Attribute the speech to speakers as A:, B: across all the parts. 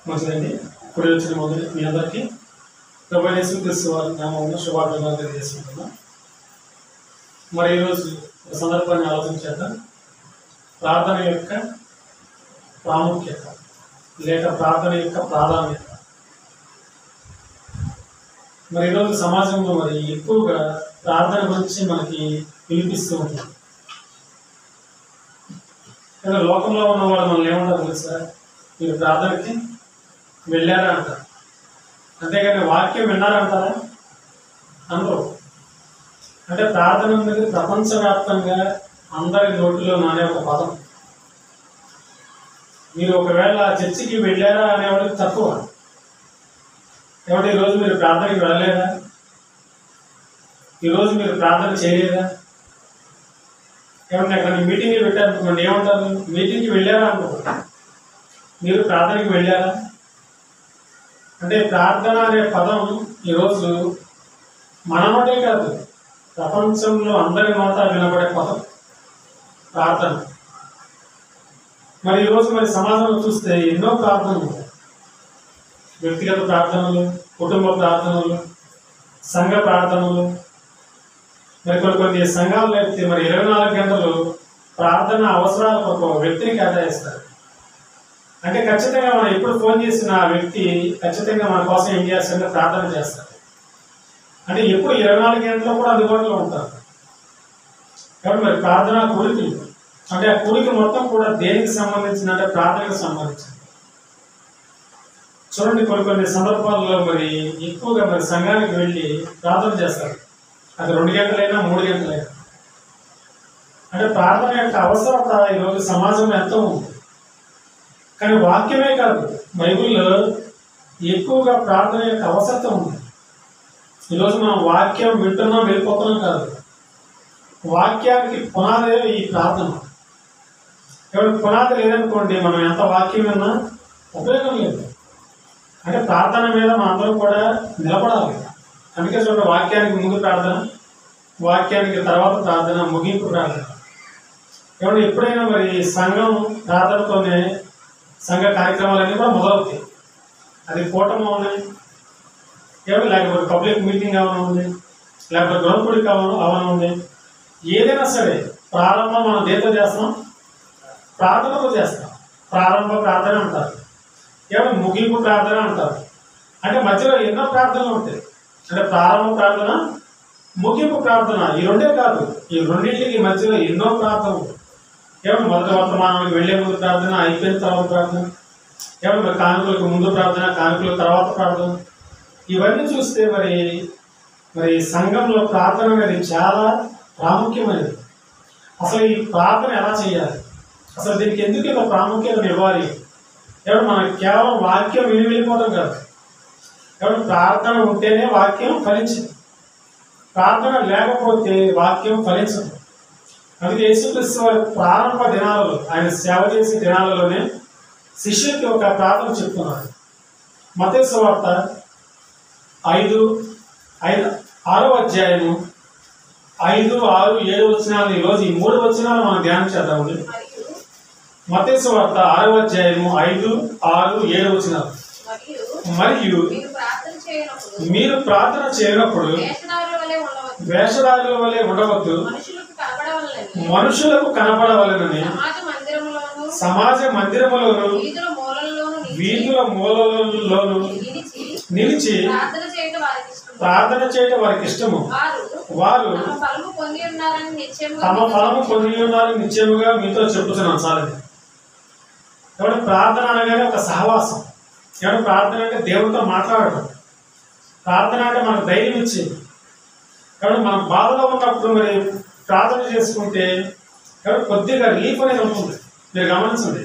A: మంచిదండి. ఇప్పుడు వచ్చిన మొదటి మీ అందరికీ ప్రభు యేసుక్రీస్తు వారి నామమున శుభాకాంక్షలు తెలియజేసుకుంటున్నాం. మరి ఈరోజు ఒక సందర్భాన్ని ఆలోచించేద్దాం. ప్రార్థన యొక్క ప్రాముఖ్యత లేక ప్రార్థన యొక్క ప్రాధాన్యత. మరి ఈరోజు సమాజంలో మరి ఎక్కువగా ప్రార్థన గురించి మనకి వినిపిస్తూ ఉంటుంది. కానీ లోకంలో ఉన్న వాళ్ళు మనల్ని ఏమంటారు తెలుసా? మీరు ప్రార్థనకి వెళ్ళారా అంటారు, అంతేగాని వాక్యం విన్నారా అంటారా? అందరూ. అంటే ప్రార్థన అనేది ప్రపంచవ్యాప్తంగా అందరి నోటిలో నానే ఒక పదం. మీరు ఒకవేళ చర్చికి వెళ్ళారా అనేవాడికి తక్కువ. ఏమంటే ఈరోజు మీరు ప్రార్థనకి వెళ్ళలేదా? ఈరోజు మీరు ప్రార్థన చేయలేదా? ఏమన్నా ఎక్కడ మీటింగ్కి పెట్టారనుకోండి, ఏమంటారు? మీటింగ్కి వెళ్ళారా అనుకోండి, మీరు ప్రార్థనకి వెళ్ళారా? అంటే ప్రార్థన అనే పదం ఈరోజు మన నోటే కాదు, ప్రపంచంలో అందరి నోట వినబడే పదం ప్రార్థన. మరి ఈరోజు మరి సమాజంలో చూస్తే ఎన్నో ప్రార్థనలు, వ్యక్తిగత ప్రార్థనలు, కుటుంబ ప్రార్థనలు, సంఘ ప్రార్థనలు. మరి కొన్ని సంఘాలు అయితే మరి 24 గంటలు ప్రార్థన అవసరాలకు ఒక వ్యక్తిని కేటాయిస్తారు. అంటే ఖచ్చితంగా మనం ఎప్పుడు ఫోన్ చేసిన ఆ వ్యక్తి ఖచ్చితంగా మన కోసం ఏం చేస్తారంటే ప్రార్థన చేస్తారు. అంటే ఎప్పుడు 24 గంటలు కూడా అందుబాటులో ఉంటారు. కాబట్టి మరి ప్రార్థన కూడికి, అంటే ఆ కూడికి మొత్తం కూడా దేనికి సంబంధించిన అంటే ప్రార్థనకు సంబంధించింది. చూడండి, కొన్ని సందర్భాల్లో మరి ఎక్కువగా మరి సంఘానికి వెళ్ళి ప్రార్థన చేస్తారు. అది 2 గంటలైనా 3 గంటలైనా. అంటే ప్రార్థన యొక్క అవసరత ఈరోజు సమాజంలో ఎంతో ఉంది. కానీ వాక్యమే కాదు, బైబిల్లో ఎక్కువగా ప్రార్థన యొక్క అవసరత ఉంది. ఈరోజు మనం వాక్యం వింటున్నాం వెళ్ళిపోతున్నాం కాదు, వాక్యానికి పునాదే ఈ ప్రార్థన. ఎవరికి పునాది లేదనుకోండి, మనం ఎంత వాక్యం విన్నా ఉపయోగం లేదు. అంటే ప్రార్థన మీద మనందరం కూడా నిలబడాలి. అందుకే చూడండి, వాక్యానికి ముందు ప్రార్థన, వాక్యానికి తర్వాత ప్రార్థన, ముగింపు ప్రార్థన. ఏమంటే ఎప్పుడైనా మరి సంఘం ప్రార్థనతోనే సంఘ కార్యక్రమాలన్నీ కూడా మొదలవుతాయి. అది కూటమి ఉన్నాయి, ఏమో లేకపోతే పబ్లిక్ మీటింగ్ అవనుంది, లేకపోతే గృహకుడికి అవనుంది. ఏదైనా సరే ప్రారంభం మనం దేంతో చేస్తాం? ప్రార్థనతో చేస్తాం. ప్రారంభ ప్రార్థన అంటారు, ఏమో ముగింపు ప్రార్థన అంటారు. అంటే మధ్యలో ఎన్నో ప్రార్థనలు ఉంటాయి. అంటే ప్రారంభ ప్రార్థన, ముగింపు ప్రార్థన, ఈ రెండే కాదు, ఈ రెండింటికి మధ్యలో ఎన్నో ప్రార్థనలు. ఏమో మొదటి వర్తమానానికి వెళ్లే ముందు ప్రార్థన, అయిపోయిన తర్వాత ప్రార్థన, ఏమో కానుకలకు ముందు ప్రార్థన, కానుకల తర్వాత ప్రార్థన. ఇవన్నీ చూస్తే మరి సంఘంలో ప్రార్థన అనేది చాలా ప్రాముఖ్యమైనది. అసలు ఈ ప్రార్థన ఎలా చేయాలి, అసలు దీనికి ఎందుకు ఇంత ప్రాముఖ్యత ఇవ్వాలి? ఏమన్నా మనకి కేవలం వాక్యం విని వెళ్ళిపోవడం కాదు. ఏమన్నా ప్రార్థన ఉంటేనే వాక్యం ఫలించింది, ప్రార్థన లేకపోతే వాక్యం ఫలించదు. అందుకే యేసుక్రీస్తు వారి ప్రారంభ దినాలలో, ఆయన సేవ చేసే దినాలలోనే శిష్యులకి ఒక ప్రార్థన చెప్తున్నారు. మత్తయి సువార్త 6వ అధ్యాయము 5, 6, 7 వచనాలు. ఈరోజు ఈ 3 వచనాలు మనం ధ్యానం చేద్దామండి. మత్తయి సువార్త 6వ అధ్యాయము 5, 6, 7 వచనాలు. మరియు మీరు ప్రార్థన చేయనప్పుడు వేషధారుల వలె ఉండవద్దు, మనుషులకు కనపడవలెనని సమాజ మందిరములోను వీధుల మూలలోను నిలిచి ప్రార్థన చేయటం వారికి ఇష్టము. వారు తమ ఫలము పొంది ఉన్నారని నిశ్చయముగా మీతో చెప్పుతున్నాను. చాలండి. కాబట్టి ప్రార్థన అనగానే ఒక సహవాసం. కాబట్టి ప్రార్థన అంటే దేవుడితో మాట్లాడటం. ప్రార్థన అంటే మనకు ధైర్యం ఇచ్చేది. కాబట్టి మనం బాధలో ఉన్నప్పుడు మరి ప్రార్థన చేసుకుంటే కాబట్టి కొద్దిగా రిలీఫ్ అనేది ఉంటుంది. మీరు గమనించండి,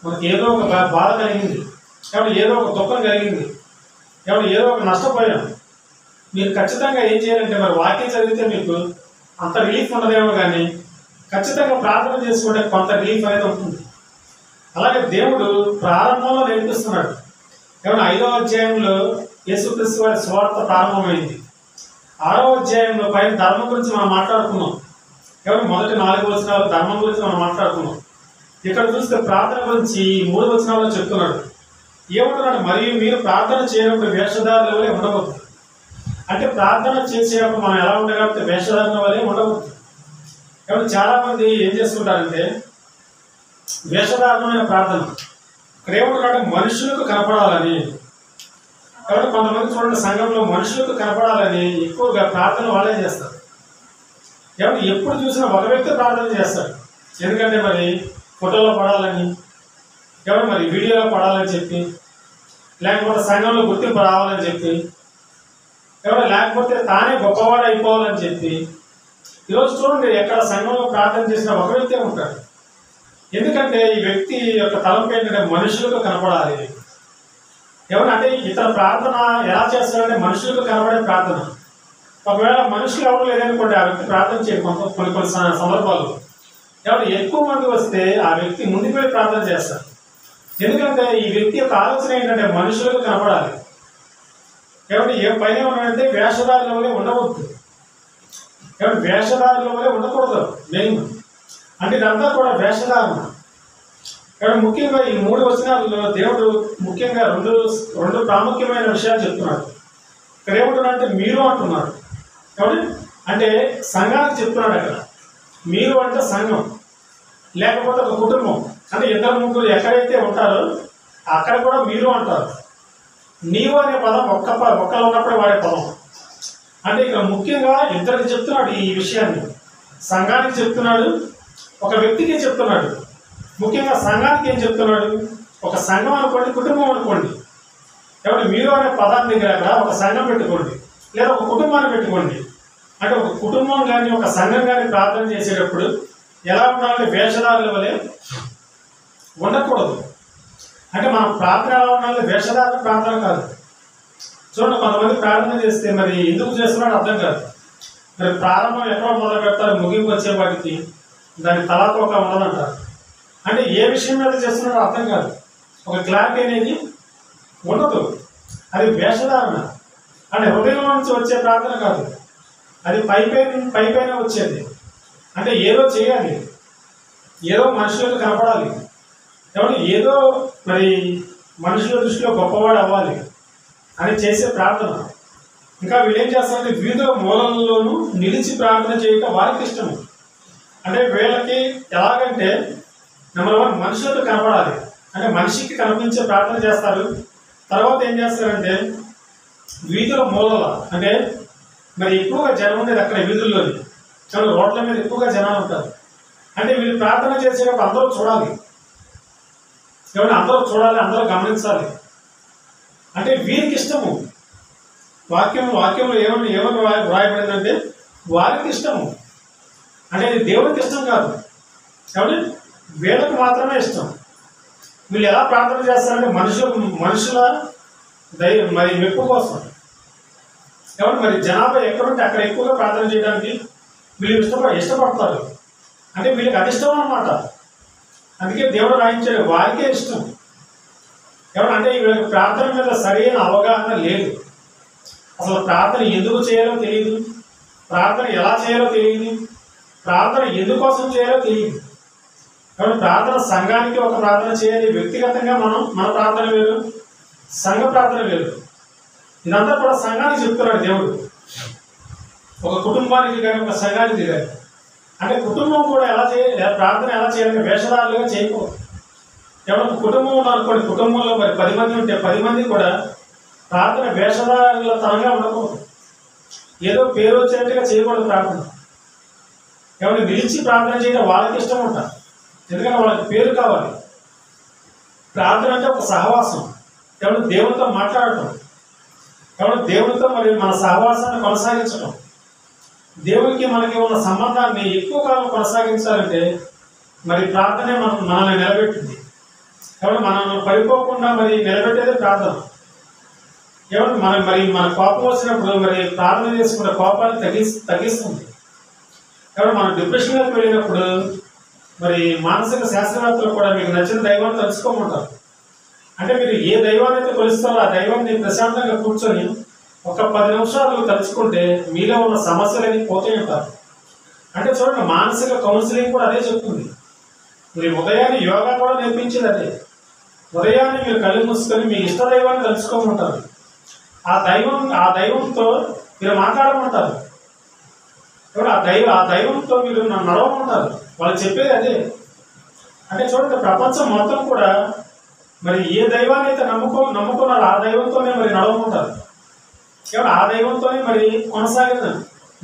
A: మనకి ఏదో ఒక బాధ కలిగింది, కాబట్టి ఏదో ఒక దుఃఖం కలిగింది, కాబట్టి ఏదో ఒక నష్టపోయాం. మీరు ఖచ్చితంగా ఏం చేయాలంటే మరి వాక్యం చదివితే మీకు అంత రిలీఫ్ ఉండదేమో, కానీ ఖచ్చితంగా ప్రార్థన చేసుకుంటే కొంత రిలీఫ్ అనేది ఉంటుంది. అలాగే దేవుడు ప్రారంభంలో నేర్పిస్తున్నాడు. ఏమన్నా 5వ అధ్యాయంలో యేసుక్రీస్తు వారి సువార్త ప్రారంభమైంది. 6వ అధ్యాయంలో పైన ధర్మం గురించి మనం మాట్లాడుకున్నాం. ఎవరు మొదటి 4 వచనాలు ధర్మం గురించి మనం మాట్లాడుకున్నాం. ఇక్కడ చూస్తే ప్రార్థన గురించి 3 వచనాల్లో చెప్తున్నాడు. ఏమంటున్నాడు, మరియు మీరు ప్రార్థన చేయనప్పుడు వేషధారుల వలె ఉండవద్దు. అంటే ప్రార్థన చేసేటప్పుడు మనం ఎలా ఉండగలిగితే వేషధారణ వలె ఉండవద్దు. కాబట్టి చాలా మంది ఏం చేస్తుంటారంటే వేషధారణమైన ప్రార్థన. ఇక్కడ ఏమంటున్నాడు, మనుషులకు కనపడాలని. కాబట్టి కొంతమంది చూడండి, సంఘంలో మనుషులకు కనపడాలని ఎక్కువగా ప్రార్థన వాళ్ళే చేస్తారు. కాబట్టి ఎప్పుడు చూసినా ఒక వ్యక్తి ప్రార్థన చేస్తాడు. ఎందుకంటే మరి ఫోటోలో పడాలని, ఎవరు మరి వీడియోలో పడాలని చెప్పి, లేకపోతే సంఘంలో గుర్తింపు రావాలని చెప్పి, ఎవరు లేకపోతే తానే గొప్పవాడు అయిపోవాలని చెప్పి. ఈరోజు చూడండి, ఎక్కడ సంఘంలో ప్రార్థన చేసిన ఒక వ్యక్తే ఉంటాడు. ఎందుకంటే ఈ వ్యక్తి యొక్క తలంపు ఏంటంటే మనుషులకు కనపడాలి. ఎవరంటే ఇతర ప్రార్థన ఎలా చేస్తారంటే మనుషులకు కనబడే ప్రార్థన. ఒకవేళ మనుషులు ఎవరు లేదనుకోండి, ఆ వ్యక్తి ప్రార్థన చేయడం కొన్ని సందర్భాలు ఎవరు ఎక్కువ మంది వస్తే ఆ వ్యక్తి ముందుకు వెళ్ళి ప్రార్థన చేస్తారు. ఎందుకంటే ఈ వ్యక్తి యొక్క ఆలోచన ఏంటంటే మనుషులకు కనపడాలి. కాబట్టి ఏ పైన ఉన్నాడంటే వేషధారుల వల్లే ఉండవద్దు. కాబట్టి వేషధారుల వల్లే ఉండకూడదు మెయిన్. అంటే ఇదంతా కూడా వేషధారణ. కాబట్టి ముఖ్యంగా ఈ 3 వచనాలలో దేవుడు ముఖ్యంగా రెండు ప్రాముఖ్యమైన విషయాలు చెప్తున్నాడు. ఇక్కడ ఏమంటున్నాడంటే మీరు అంటున్నాడు. కాబట్టి అంటే సంఘానికి చెప్తున్నాడు. అక్కడ మీరు అంటే సంఘం, లేకపోతే ఒక కుటుంబం. అంటే 2-3 ఎక్కడైతే ఉంటారో అక్కడ కూడా మీరు అంటారు. నీవు అనే పదం ఒక్కలో ఉన్నప్పుడే వాడే పదం. అంటే ఇక్కడ ముఖ్యంగా ఇద్దరికి చెప్తున్నాడు ఈ విషయాన్ని. సంఘానికి చెప్తున్నాడు, ఒక వ్యక్తికి చెప్తున్నాడు. ముఖ్యంగా సంఘానికి ఏం చెప్తున్నాడు, ఒక సంఘం అనుకోండి, కుటుంబం అనుకోండి. కాబట్టి మీరు అనే పదాన్ని దగ్గర ఒక సంఘం పెట్టుకోండి, లేదా ఒక కుటుంబాన్ని పెట్టుకోండి. అంటే ఒక కుటుంబం కానీ ఒక సంఘం కానీ ప్రార్థన చేసేటప్పుడు ఎలా ఉండాలంటే వేషధారుల వలె ఉండకూడదు. అంటే మనం ప్రార్థన ఎలా ఉండాలి, వేషధారణ ప్రార్థన కాదు. చూడండి, కొంతమంది ప్రార్థన చేస్తే మరి ఎందుకు చేస్తున్నాడో అర్థం కాదు. మరి ప్రారంభం ఎక్కడో మొదలు పెడతారు, ముగింపు వచ్చే వాటికి దాని తలాతోక ఉండదంటారు. అంటే ఏ విషయం మీద చేస్తున్నాడో అర్థం కాదు, ఒక క్లారిటీ అనేది ఉండదు. అది వేషధారణ. అంటే హృదయం నుంచి వచ్చే ప్రార్థన కాదు, అది పైపైన వచ్చేది. అంటే ఏదో చేయాలి, ఏదో మనుషులకు కనపడాలి, కాబట్టి ఏదో మరి మనుషుల దృష్టిలో గొప్పవాడు అవ్వాలి అని చేసే ప్రార్థన. ఇంకా వీళ్ళు ఏం చేస్తారంటే వివిధ మూలల్లోనూ నిలిచి ప్రార్థన చేయటం వారికి ఇష్టము. అంటే వీళ్ళకి ఎలాగంటే నెంబర్ 1 మనుషులకు కనపడాలి, అంటే మనిషికి కనిపించే ప్రార్థన చేస్తారు. తర్వాత ఏం చేస్తారంటే వీధుల మూలల, అంటే మరి ఎక్కువగా జనం ఉండేది అక్కడ వీధుల్లోని, రోడ్ల మీద ఎక్కువగా జనాలు ఉంటారు. అంటే వీళ్ళు ప్రార్థన చేసేటప్పుడు అందరూ చూడాలి, ఏమంటే అందరూ చూడాలి, అందరూ గమనించాలి. అంటే వీరికి ఇష్టము. వాక్యంలో ఏమని వ్రాయబడిందంటే వారికి ఇష్టము. అంటే ఇది దేవుడికి ఇష్టం కాదు, కాబట్టి వీళ్ళకి మాత్రమే ఇష్టం. వీళ్ళు ఎలా ప్రార్థన చేస్తారంటే మనుషుల మరి మెప్పు కోసం. కాబట్టి మరి జనాభా ఎక్కడుంటే అక్కడ ఎక్కువగా ప్రార్థన చేయడానికి వీళ్ళు ఇష్టపడతారు. అంటే వీళ్ళకి అది ఇష్టం అన్నమాట. అందుకే దేవుడు రాయించాడు వారికే ఇష్టం. ఏమంటే వీళ్ళకి ప్రార్థన మీద సరైన అవగాహన లేదు. అసలు ప్రార్థన ఎందుకు చేయాలో తెలియదు, ప్రార్థన ఎలా చేయాలో తెలియదు, ప్రార్థన ఎందుకోసం చేయాలో తెలియదు. కాబట్టి ప్రార్థన సంఘానికి ఒక ప్రార్థన చేయాలి, వ్యక్తిగతంగా మన ప్రార్థన వేరు, సంఘ ప్రార్థన వేరు. ఇదంతా కూడా సంఘానికి చెప్తున్నాడు దేవుడు, ఒక కుటుంబానికి కానీ ఒక సంఘానికి కానీ. అంటే కుటుంబం కూడా ప్రార్థన ఎలా చేయాలంటే వేషధారులుగా చేయకూడదు. ఎవరికి కుటుంబం ఉన్నారనుకోండి, కుటుంబంలో మరి 10 మంది ఉంటే 10 మంది కూడా ప్రార్థన వేషధారుల తరంగా ఉండకూడదు, ఏదో పేరు వచ్చినట్టుగా చేయకూడదు ప్రార్థన. ఎవరిని నిలిచి ప్రార్థన చేయడం వాళ్ళకి ఇష్టం ఉంటారు, ఎందుకంటే వాళ్ళకి పేరు కావాలి. ప్రార్థన అంటే ఒక సహవాసం, ఎవరు దేవునితో మాట్లాడటం, ఎవరు దేవునితో మరి మన సహవాసాన్ని కొనసాగించడం. దేవునికి మనకి ఉన్న సంబంధాన్ని ఎక్కువ కాలం కొనసాగించాలంటే మరి ప్రార్థనే మనల్ని నిలబెట్టింది. కాబట్టి మనల్ని పడిపోకుండా మరి నిలబెట్టేదే ప్రార్థన. ఎవరు మన కోపం వచ్చినప్పుడు మరి ప్రార్థన చేసుకున్న కోపాన్ని తగ్గిస్తుంది. కాబట్టి మనం డిప్రెషన్లోకి వెళ్ళినప్పుడు మరి మానసిక శాస్త్రవేత్తలు కూడా మీకు నచ్చిన దైవాన్ని తెలుసుకోమంటారు. అంటే మీరు ఏ దైవాన్ని అయితే కొలుస్తారో ఆ దైవాన్ని ప్రశాంతంగా కూర్చొని ఒక 10 నిమిషాలు తలుచుకుంటే మీలో ఉన్న సమస్యలని పోతూ ఉంటారు. అంటే చూడండి, మానసిక కౌన్సిలింగ్ కూడా అదే చెప్తుంది. మరి ఉదయాన్నే యోగా కూడా నేర్పించేది అదే. ఉదయాన్నే మీరు కళ్ళు మూసుకొని మీ ఇష్ట దైవాన్ని తలుచుకోమంటారు. ఆ దైవంతో మీరు మాట్లాడమంటారు. ఆ దైవంతో మీరు నన్ను నడవమంటారు. వాళ్ళు చెప్పేది అదే. అంటే చూడండి, ప్రపంచం మొత్తం కూడా మరి ఏ దైవాన్ని అయితే నమ్ముకున్నారో ఆ దైవంతోనే మరి నడవమంటారు. ఆ దైవంతోనే మరి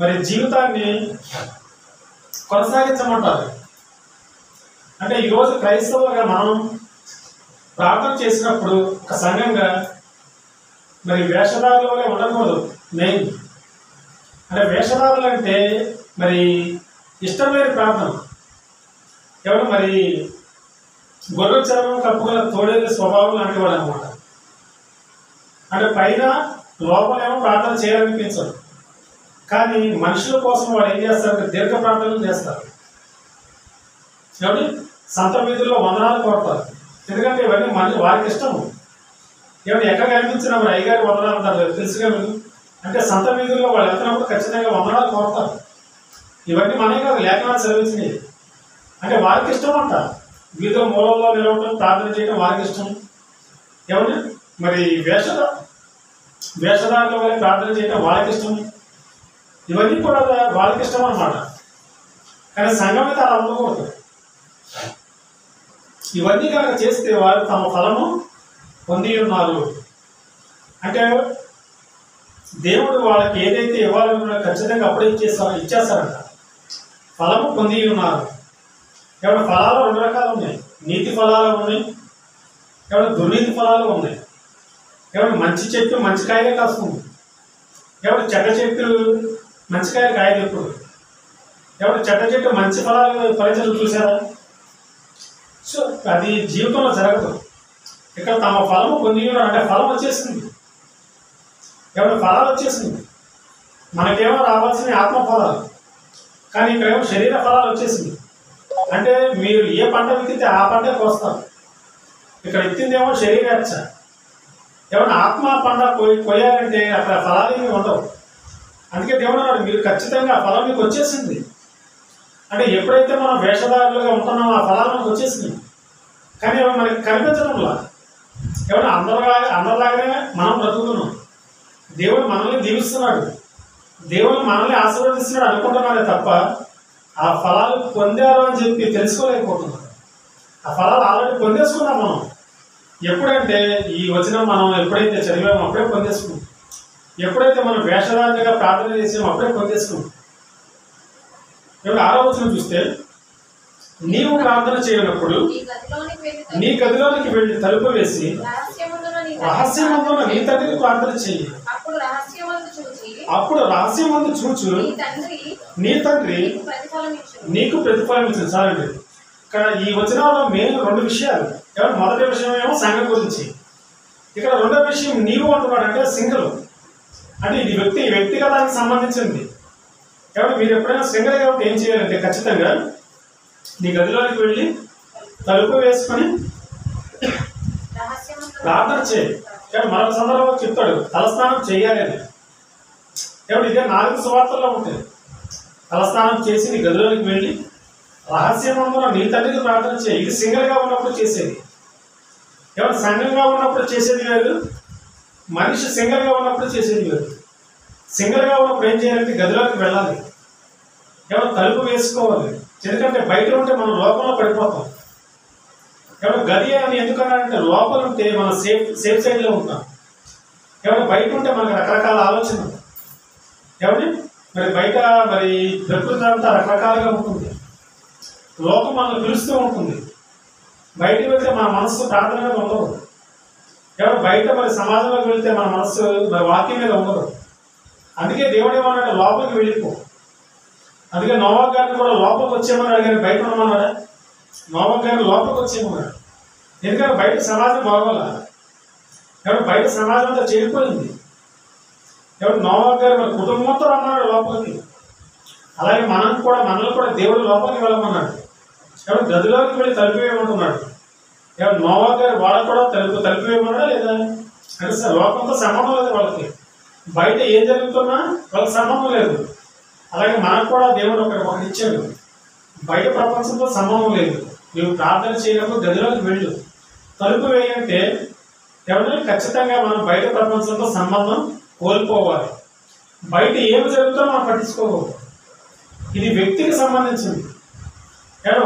A: మరి జీవితాన్ని కొనసాగించమంటారు. అంటే ఈరోజు క్రైస్తవులుగా మనం ప్రార్థన చేసినప్పుడు ఒక సంఘంగా మరి వేషధారులనే ఉండకూడదు. మెయిన్ అంటే వేషధారులు అంటే మరి ఇష్టమైన ప్రార్థన. మరి గొర్రె చర్మం కప్పుగల తోడేలు స్వభావం లాంటి వాడు అనమాట. అంటే పైన లోపలేమో ప్రార్థన చేయాలనిపించదు, కానీ మనుషుల కోసం వాడు ఏం చేస్తారంటే దీర్ఘ ప్రార్థనలు చేస్తారు. సంత వీధుల్లో వందనాలు కోరుతారు. ఎందుకంటే ఇవన్నీ వారికి ఇష్టము. ఎక్కడ కనిపించినా మరి అయ్యగారి వందనాలు అంటారు, తెలుసుగా మీరు. అంటే సంత వీధుల్లో వాళ్ళు వెళ్తున్నప్పుడు ఖచ్చితంగా వందనాలు కోరుతారు. ఇవన్నీ మనమే కాదు, లేఖనాలు చదివించినవి. అంటే వారికి ఇష్టం అంట. వీధిలో మూలంలో నిలవటం, ప్రార్థన చేయడం వారికి ఇష్టం. మరి వేషధారుల వల్ల ప్రార్థన చేయడం వాళ్ళకి ఇష్టం. ఇవన్నీ కూడా వాళ్ళకి ఇష్టం అన్నమాట. కానీ సంఘం అయితే అలా ఉండకూడదు. ఇవన్నీ కనుక చేస్తే వారు తమ ఫలము పొంది ఉన్నారు. అంటే దేవుడు వాళ్ళకి ఏదైతే ఇవ్వాలన్నా ఖచ్చితంగా అప్పుడే ఇచ్చేస్తారంట. ఫలము పొంది ఉన్నారు. ఫలాలు 2 రకాలు ఉన్నాయి. నీతి ఫలాలు ఉన్నాయి, దుర్నీతి ఫలాలు ఉన్నాయి. మంచి చెట్టు మంచి కాయలే కాస్తుంది. చెడ్డ చెట్టు మంచి కాయలు కాయలు ఎప్పుడు. చెడ్డ చెట్టు మంచి ఫలాలు ఫలితాలు చూసారా? సో అది జీవితంలో జరగదు. ఇక్కడ తమ ఫలము పొంది అంటే ఫలం వచ్చేసింది. ఫలాలు వచ్చేసింది. మనకేమో రావాల్సిన ఆత్మ ఫలాలు, కానీ ఇక్కడేమో శరీర ఫలాలు వచ్చేసింది. అంటే మీరు ఏ పంట విత్తితే ఆ పంటే కోస్తారు. ఇక్కడ ఎత్తిందేమో శరీరేచ్ఛ. ఆత్మ పంట కోయాలంటే అక్కడ ఫలాలు ఏమి ఉండవు. అందుకే దేవుడు అన్నాడు, మీరు ఖచ్చితంగా ఆ ఫలం మీకు వచ్చేసింది. అంటే ఎప్పుడైతే మనం వేషధారులుగా ఉంటున్నామో ఆ ఫలాలు మనకు వచ్చేసింది. కానీ మనకి కనిపించడంలా. అందరిలాగానే మనం బ్రతుకుతున్నాం. దేవుడు మనల్ని దీవిస్తున్నాడు, దేవుడు మనల్ని ఆశీర్వదిస్తున్నాడు అనుకుంటున్నాడే తప్ప ఆ ఫలాలు పొందారు అని చెప్పి తెలుసుకోలేకపోతున్నాం. ఆ ఫలాలు ఆల్రెడీ పొందేసుకున్నాం మనం. ఎప్పుడంటే ఈ వచనం మనం ఎప్పుడైతే చదివామో అప్పుడే పొందేసుకున్నాం. ఎప్పుడైతే మనం వేషధారులుగా ప్రార్థన చేసామో అప్పుడే పొందేసుకున్నాం. 6వ వచనం చూస్తే, నీవు ప్రార్థన చేయనప్పుడు నీ గదిలోనికి వెళ్ళి తలుపు వేసి రహస్యమందున నీ తండ్రికి ప్రార్థన చెయ్యి. అప్పుడు రహస్యమందు చూచు నీ తండ్రి నీకు ప్రతిఫలం ఇచ్చింది. చాలండి. ఇక్కడ ఈ వచనంలో మెయిన్ 2 విషయాలు. మొదటి విషయం ఏమో సంఘం గురించి. ఇక్కడ రెండో విషయం నీవు అంటున్నాడు. అంటే సింగిల్, అంటే ఇది వ్యక్తిగతానికి సంబంధించింది. మీరు ఎప్పుడైనా సింగిల్ కాబట్టి ఏం చేయాలంటే ఖచ్చితంగా నీ గదిలోనికి వెళ్ళి తలుపు వేసుకొని ప్రార్థన చేయి. మరొక సందర్భంలో చెప్తాడు తలస్నానం చేయాలి అని. ఇదే 4 సువార్తల్లో ఉంటుంది. తలస్నానం చేసి నీ గదిలోనికి వెళ్ళి రహస్యమందున నీ తండ్రికి ప్రార్థన చేయి. ఇది సింగిల్గా ఉన్నప్పుడు చేసేది. సంఘంగా ఉన్నప్పుడు చేసేది వేరు, మనిషి సింగిల్గా ఉన్నప్పుడు చేసేది వేరు. సింగిల్గా ఉన్నప్పుడు ఏం చేయాలంటే గదిలోకి వెళ్ళాలి, తలుపు వేసుకోవాలి. ఎందుకంటే బయట ఉంటే మనం లోపల పడిపోతాం. గది అని ఎందుకన్నారంటే లోపల ఉంటే మనం సేఫ్ సైడ్లో ఉంటాం. బయట ఉంటే మనకు రకరకాల ఆలోచనలు. మరి బయట మరి ప్రకృతి అంతా రకరకాలుగా ఉంటుంది. లోకం మనల్ని పిలుస్తూ ఉంటుంది. బయటకు వెళ్తే మన మనస్సు ప్రార్థన మీద ఉండదు. బయట మరి సమాజంలోకి వెళ్తే మన మనస్సు మరి వాక్యం మీద ఉండదు. అందుకే దేవుడు ఏమన్నాడు, లోపలికి వెళ్ళిపో. అందుకే నోవాహు గారిని కూడా లోపలికి వచ్చేయమన్నాడు, కానీ బయట ఉండమన్నాడా? నోవాహు గారిని లోపలికి వచ్చేయమన్నాడు. ఎందుకంటే బయట సమాజం బాగోలా. బయట సమాజం అంతా చెడిపోయింది. నోవాహు గారు మన కుటుంబంతో రమ్మన్నాడు లోపలికి. అలాగే మనల్ని కూడా దేవుడు లోపలికి వెళ్ళమన్నాడు. గదిలోకి వెళ్ళి తలుపు వేయమంటున్నాడు. నోవాహు గారు వాళ్ళకు కూడా తలుపు వేయమన్నాడా లేదా? అంటే లోకంతో సంబంధం లేదు వాళ్ళకి. బయట ఏం జరుగుతున్నా వాళ్ళకి సంబంధం లేదు. అలాగే మనకు కూడా దేవుడు ఒకటి ఇచ్చాడు. బయట ప్రపంచంతో సంబంధం లేదు. నువ్వు ప్రార్థన చేయడానికి గదిలోకి వెళ్ళు. తలుపు వేయంటే ఎవరైనా ఖచ్చితంగా మనం బయట ప్రపంచంతో సంబంధం కోల్పోవాలి. బయట ఏమి జరుగుతుందో మనం పట్టించుకోకూడదు. ఇది వ్యక్తికి సంబంధించింది.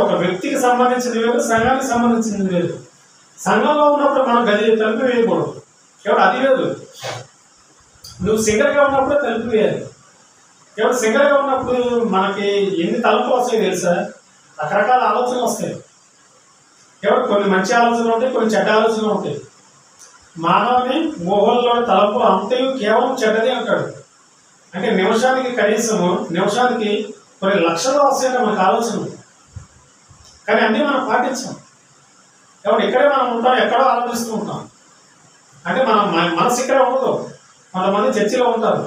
A: ఒక వ్యక్తికి సంబంధించింది వేరు, సంఘానికి సంబంధించింది వేరు. సంఘంలో ఉన్నప్పుడు మనం గది తలుపు వేయకూడదు. అది లేదు. నువ్వు సింగర్గా ఉన్నప్పుడే తలుపు వేయాలి. సింగర్గా ఉన్నప్పుడు మనకి ఎన్ని తలుపులు వస్తాయి తెలుసా? రకరకాల ఆలోచనలు వస్తాయి. కొన్ని మంచి ఆలోచనలు ఉంటాయి, కొన్ని చెడ్డ ఆలోచనలు ఉంటాయి. మానవుని ఊహల్లో తలపు అంతయు కేవలం చెడ్డది అంటాడు. అంటే నిమిషానికి కొన్ని లక్షలు వస్తాయంటే మనకు ఆలోచనలు. కానీ అన్నీ మనం పాటించాం. ఇక్కడే మనం ఉంటాం, ఎక్కడో ఆలోచిస్తూ ఉంటాం. అంటే మన మనసు ఇక్కడే ఉండదు. కొంతమంది చర్చిలో ఉంటారు.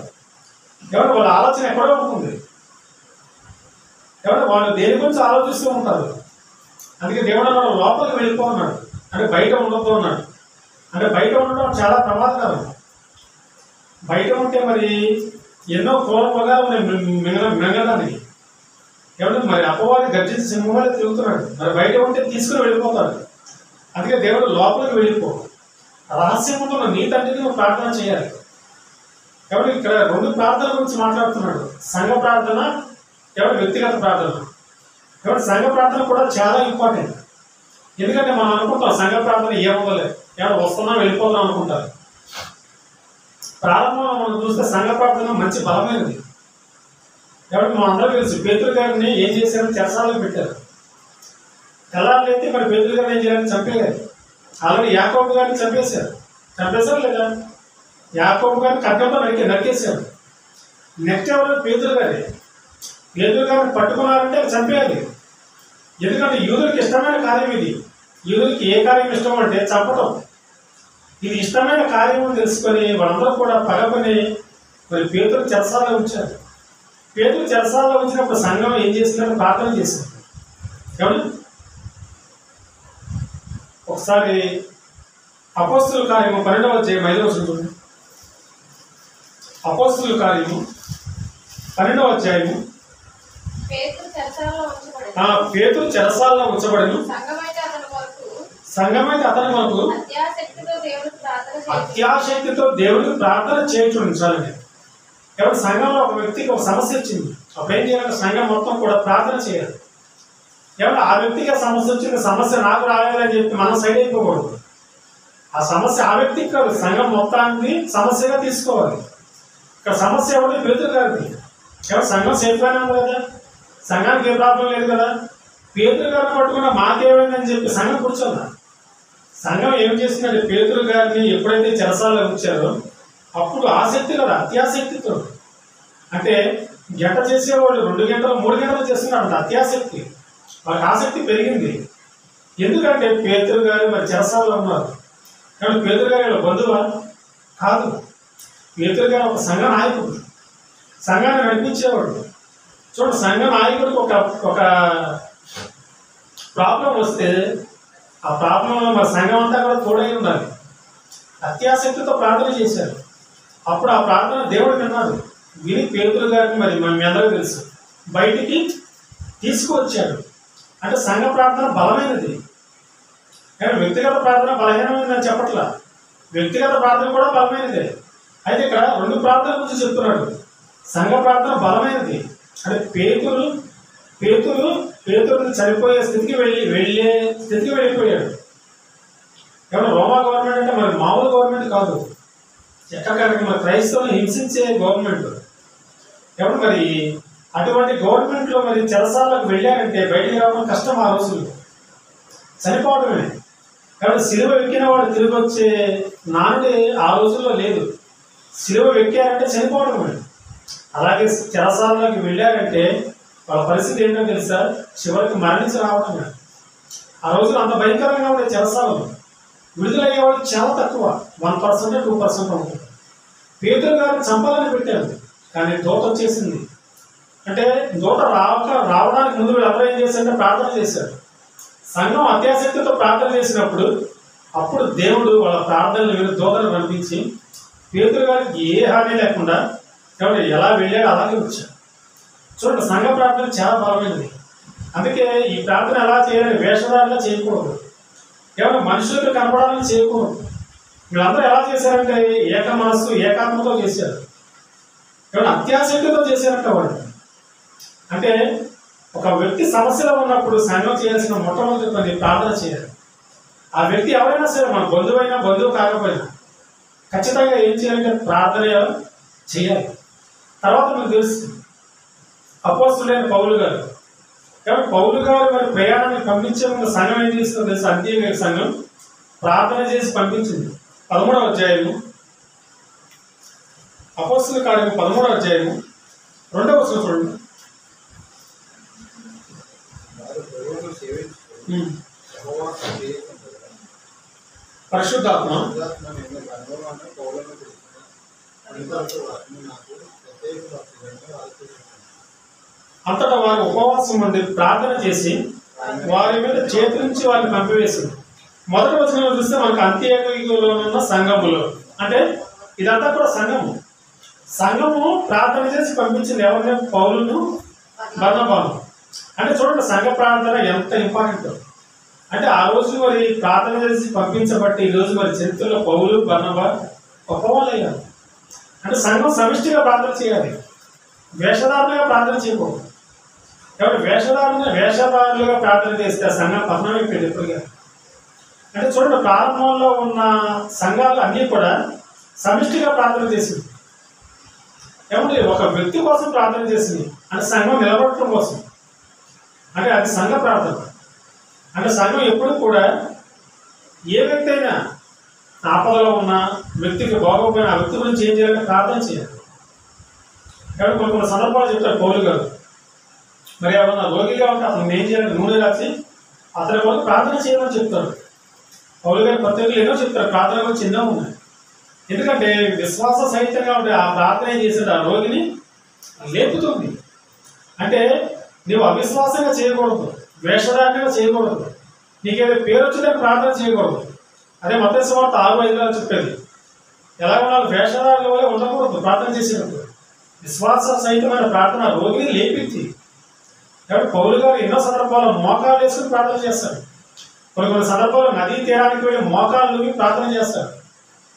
A: వాళ్ళ ఆలోచన ఎక్కడో ఉంటుంది. వాళ్ళు దేని గురించి ఆలోచిస్తూ ఉంటారు. అందుకే దేవుడు అన్నాడు లోపలికి వెళ్ళిపో అన్నాడు. అంటే బయట ఉండదు అన్నాడు. అంటే బయట ఉండడం చాలా ప్రమాదకరం. బయట ఉంటే మరి ఎన్నో క్రూర మింగడానికి మరి అపవాది గర్జించి సింహంలో తిరుగుతున్నాడు. మరి బయట ఉంటే తీసుకుని వెళ్ళిపోతాడు. అందుకే దేవుడు లోపలికి వెళ్ళిపో. రహస్యంలో నీ తండ్రికి నువ్వు ప్రార్థన చేయాలి. ఇక్కడ 2 ప్రార్థనల గురించి మాట్లాడుతున్నాడు. సంఘ ప్రార్థన, వ్యక్తిగత ప్రార్థన. సంఘ ప్రార్థన కూడా చాలా ఇంపార్టెంట్. ఎందుకంటే మనం అనుకుంటాం సంఘ ప్రార్థన ఏమవ్వలేదు, వస్తున్నాం వెళ్ళిపోదాం అనుకుంటారు. ప్రారంభంలో మనం చూస్తే సంఘ ప్రార్థన మంచి బలమైనది. మన అందరూ తెలుసు పేతురు గారిని ఏం చేశారని చెరసాలకు పెట్టారు. తెల్లారులైతే మరి పేతురు గారిని ఏం చేయాలని చంపేయాలి. ఆల్రెడీ యాకోబు గారిని చంపేశారు లేదా? యాకోబు గారిని ఖడ్గంతో నరికేశారు. నెక్స్ట్ ఎవరు? పేతురు గారిని పట్టుకున్నారంటే చంపేయాలి. ఎందుకంటే యూదులకు ఇష్టమైన కార్యం ఇది. యూదులకి ఏ కార్యం ఇష్టం అంటే చంపటం. ఇది ఇష్టమైన కార్యం అని తెలుసుకొని వాళ్ళందరూ కూడా పగపని మరి పేతురు చెరసాలలో ఉంచారు. పేతురు చెరసాలలో ఉంచినప్పుడు సంఘం ఏం చేసిందంటే ప్రార్థన చేసింది. ఒకసారి అపోస్తుల కార్యము 12వ అధ్యాయం 5వ వచనం. అపోస్తుల కార్యము 12వ అధ్యాయము. పేతురు చెరసాలలో ఉంచబడను. సంఘమైతే అతని వరకు అత్యాశక్తితో దేవుడికి ప్రార్థన చేయించాలని. సంఘంలో ఒక వ్యక్తికి ఒక సమస్య వచ్చింది. అప్పుడు ఏం చేయాలంటే సంఘం మొత్తం కూడా ప్రార్థన చేయాలి. ఆ వ్యక్తికి ఆ సమస్య వచ్చింది, సమస్య నాకు రాయాలని చెప్పి మనం సైడ్ అయిపోకూడదు. ఆ సమస్య ఆ వ్యక్తికి కాదు, సంఘం మొత్తాన్ని సమస్యగా తీసుకోవాలి. ఇక్కడ సమస్య ఎవరి? పేతురు గారిది. సంఘం సేఫ్గానే ఉంది కదా, సంఘానికి ఏ ప్రాబ్లం లేదు కదా. పేతురు గారిని పట్టుకున్న మాకేమైందని చెప్పి సంఘం కూర్చోదా? సంఘం ఏం చేసిందంటే పేతురు గారిని ఎప్పుడైతే చెరసాలలో ఉంచారో అప్పుడు ఆసక్తి కదా, అత్యాసక్తితో. అంటే గంట చేసేవాళ్ళు 2 గంటలు 3 గంటలు చేస్తున్నారంట. అత్యాసక్తి, వాళ్ళకి ఆసక్తి పెరిగింది. ఎందుకంటే పేతురు గారు మరి చెరసాలలో ఉన్నారు. కానీ పేతురు గారు బంధువా? కాదు. పేతురు గారు ఒక సంఘ నాయకుడు, సంఘాన్ని నడిపించేవాడు. చూడండి, సంఘ నాయకుడికి ఒక ప్రాబ్లం వస్తే ఆ ప్రాబ్లంలో మరి సంఘం అంతా కూడా తోడై ఉండాలి. అత్యాసక్తితో ప్రార్థన చేశారు. అప్పుడు ఆ ప్రార్థన దేవుడు విన్నాడు. విని పేతురు గారిని మరి మీ అందరూ తెలుసు బయటికి తీసుకువచ్చాడు. అంటే సంఘ ప్రార్థన బలమైనది. కానీ వ్యక్తిగత ప్రార్థన బలహీనమైందని చెప్పట్లా, వ్యక్తిగత ప్రార్థన కూడా బలమైనదే. అయితే ఇక్కడ 2 ప్రార్థనల గురించి చెప్తున్నాడు. సంఘ ప్రార్థన బలమైనది. అంటే పేతురుని చనిపోయే స్థితికి వెళ్ళిపోయాడు. రోమా గవర్నమెంట్ అంటే మరి మామూలు గవర్నమెంట్ కాదు, ఎక్కడికి మరి క్రైస్తవులను హింసించే గవర్నమెంట్. మరి అటువంటి గవర్నమెంట్లో మరి చెరసాలకు వెళ్ళారంటే బయటికి రావడం కష్టం. ఆ రోజుల్లో చనిపోవడమే. కాబట్టి సిలువ ఎక్కిన వాడు తిరిగి వచ్చే నానుడి ఆ రోజుల్లో లేదు. సిలువ ఎక్కారంటే చనిపోవడమే. అలాగే చెరసాలలోకి వెళ్ళారంటే వాళ్ళ పరిస్థితి ఏంటో తెలుసా? చివరికి మరణించి రావడమే. ఆ రోజులు అంత భయంకరంగా ఉండే చెరసాలలో విడుదలయ్యేవాళ్ళు చాలా తక్కువ, 1% 2% ఉంటుంది. పేతురు గారిని చంపాలని పెట్టారు, కానీ దూత వచ్చేసింది. అంటే దూత రావడానికి ముందు వీళ్ళు అందరూ ఏం చేశారంటే ప్రార్థన చేశారు. సంఘం అత్యాసక్తితో ప్రార్థన చేసినప్పుడు అప్పుడు దేవుడు వాళ్ళ ప్రార్థనలు విని దూతను పంపించి పేతురు గారికి ఏ హాని లేకుండా ఎలా వెళ్ళాడో అలాగే వచ్చాడు. చూడండి, సంఘ ప్రార్థన చాలా బలమైనది. అందుకే ఈ ప్రార్థన ఎలా చేయాలి? వేషధారంగా చేయకూడదు. ఏమైనా మనుషులకు కనపడాలని చేయకూడదు. వీళ్ళందరూ ఎలా చేశారంటే ఏక మనస్సు ఏకాత్మతో చేశారు. ఏమైనా అత్యాశక్తితో చేశారంట వాళ్ళు. అంటే ఒక వ్యక్తి సమస్యలో ఉన్నప్పుడు సంఘం చేయాల్సిన మొట్టమొదటి పని ప్రార్థన చేయాలి. ఆ వ్యక్తి ఎవరైనా సరే, మన బంధువైనా బంధువు కాకపోయినా ఖచ్చితంగా ఏం చేయాలంటే ప్రార్థన చేయాలి. తర్వాత మీకు తెలుసు అపోస్తులైన పౌలు గారు. కాబట్టి పౌలు గారు మరి ప్రయాణాన్ని పంపించే ముందు సంఘం ఏం చేస్తుందో తెలుసు? అంత్యోక్య సంఘం ప్రార్థన చేసి పంపించింది. 13వ అధ్యాయము, అపోస్తుల కార్యము 13వ అధ్యాయము 2వ వచనం చూడండి. పరిశుద్ధాత్మ అంతటా వారు ఉపవాసం ఉండి ప్రార్థన చేసి వారి మీద చేతి నుంచి వారిని పంపివేసింది. మొదటి వచనంలో చూస్తే మనకు అంత్యోక్యలో ఉన్న సంఘములో, అంటే ఇదంతా కూడా సంఘము ప్రార్థన చేసి పంపించింది. ఎవరిని? పౌలును బర్నబాను. అంటే చూడండి సంఘ ప్రార్థన ఎంత ఇంపార్టెంట్. అంటే ఆ రోజు మరి ప్రార్థన చేసి పంపించబట్టి ఈరోజు మరి చరిత్రలో పౌలు బర్నబా గొప్పవాళ్ళు అయ్యారు. అంటే సంఘం సమిష్టిగా ప్రార్థన చేయాలి, వేషధారులుగా ప్రార్థన చేయకూడదు. కాబట్టి వేషధారులుగా ప్రార్థన చేస్తే ఆ సంఘం పతనం అయిపోయింది ఎప్పుడుగా. అంటే చూడండి ప్రారంభంలో ఉన్న సంఘాలు అన్నీ కూడా సమిష్టిగా ప్రార్థన చేసింది. ఏమంటే ఒక వ్యక్తి కోసం ప్రార్థన చేసింది, అంటే సంఘం నిలబడటం కోసం. అంటే అది సంఘ ప్రార్థన. అంటే సంఘం ఎప్పుడు కూడా ఏ వ్యక్తి అయినా ఆపదలో ఉన్న వ్యక్తికి బాగోపోయిన ఆ వ్యక్తి గురించి ఏం చేయాలంటే ప్రార్థన చేయాలి. కాబట్టి కొన్ని సందర్భాలు చెప్తారు పౌలు గారు. మరి ఎవరన్నా రోగిగా ఉంటే అతను ఏం చేయాలంటే నూనె రాసి అతని వల్ల ప్రార్థన చేయమని చెప్తారు. పౌలు గారి పత్రికలు ఎన్నో చెప్తారు ప్రార్థన గురించి ఎన్నో ఉన్నాయి. ఎందుకంటే విశ్వాస సహితంగా ఉంటే ఆ ప్రార్థన ఏం చేసేది ఆ రోగిని లేపుతుంది. అంటే నువ్వు అవిశ్వాసంగా చేయకూడదు, వేషధారణగా చేయకూడదు, నీకేదో పేరు వచ్చిందని ప్రార్థన చేయకూడదు. అదే మత్తయి సువార్త 6:5 చెప్పేది. ఎలా ఉండాలి? వేషధారుల వల్ల ఉండకూడదు. ప్రార్థన చేసేటప్పుడు విశ్వాస సహితమైన ప్రార్థన రోగిని లేపింది. కాబట్టి పౌలు గారు ఎన్నో సందర్భాల్లో మోకాలు వేసుకుని ప్రార్థన చేస్తారు. కొన్ని సందర్భాల్లో నదీ తీరానికి వెళ్ళి మోకాళ్ళు ప్రార్థన చేస్తారు.